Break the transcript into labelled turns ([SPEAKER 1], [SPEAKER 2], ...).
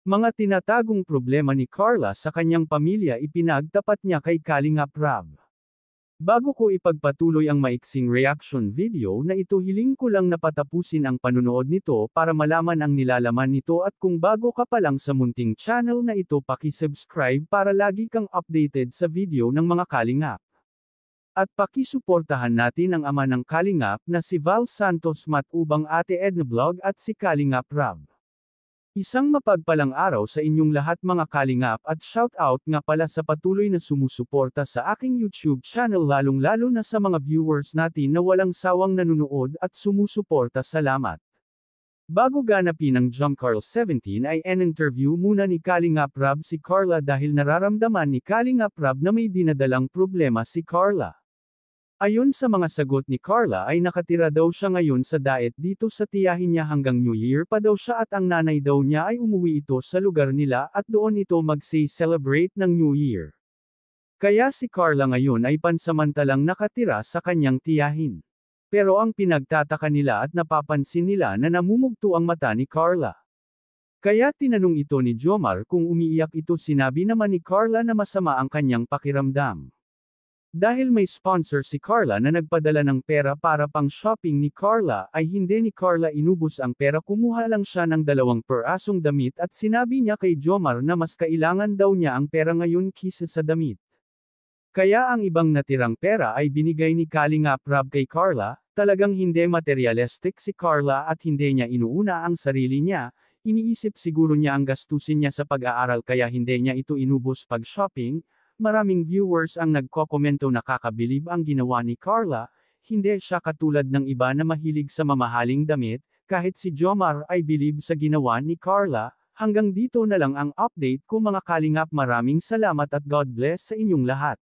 [SPEAKER 1] Mga tinatagong problema ni Carla sa kanyang pamilya ipinagtapat niya kay Kalingap Rab. Bago ko ipagpatuloy ang maiksing reaction video na ito, hiling ko lang na patapusin ang panunood nito para malaman ang nilalaman nito, at kung bago ka pa lang sa munting channel na ito, paki-subscribe para lagi kang updated sa video ng mga Kalingap. At pakisuportahan natin ang ama ng Kalingap na si Val Santos Matubang, Ate Edna Vlog at si Kalingap Rab. Isang mapagpalang araw sa inyong lahat mga Kalingap, at shout out nga pala sa patuloy na sumusuporta sa aking YouTube channel, lalong-lalo na sa mga viewers natin na walang sawang nanunood at sumusuporta. Salamat. Bago ganapin ang Jump Carl 17 ay in-interview muna ni Kalingap Rab si Carla dahil nararamdaman ni Kalingap Rab na may dinadalang problema si Carla. Ayon sa mga sagot ni Carla ay nakatira daw siya ngayon sa diet dito sa tiyahin niya hanggang New Year pa daw siya, at ang nanay daw niya ay umuwi ito sa lugar nila at doon ito mag-celebrate ng New Year. Kaya si Carla ngayon ay pansamantalang nakatira sa kanyang tiyahin. Pero ang pinagtataka nila at napapansin nila na namumugto ang mata ni Carla. Kaya tinanong ito ni Jomar kung umiiyak ito, sinabi naman ni Carla na masama ang kanyang pakiramdam. Dahil may sponsor si Carla na nagpadala ng pera para pang shopping ni Carla, ay hindi ni Carla inubos ang pera, kumuha lang siya ng 2 perasong damit at sinabi niya kay Jomar na mas kailangan daw niya ang pera ngayon kisa sa damit. Kaya ang ibang natirang pera ay binigay ni Kalingap Rab kay Carla. Talagang hindi materialistic si Carla at hindi niya inuuna ang sarili niya, iniisip siguro niya ang gastusin niya sa pag-aaral kaya hindi niya ito inubos pag shopping. Maraming viewers ang nagkokomento na kakabilib ang ginawa ni Carla, hindi siya katulad ng iba na mahilig sa mamahaling damit, kahit si Jomar ay bilib sa ginawa ni Carla. Hanggang dito na lang ang update ko mga Kalingap, maraming salamat at God bless sa inyong lahat.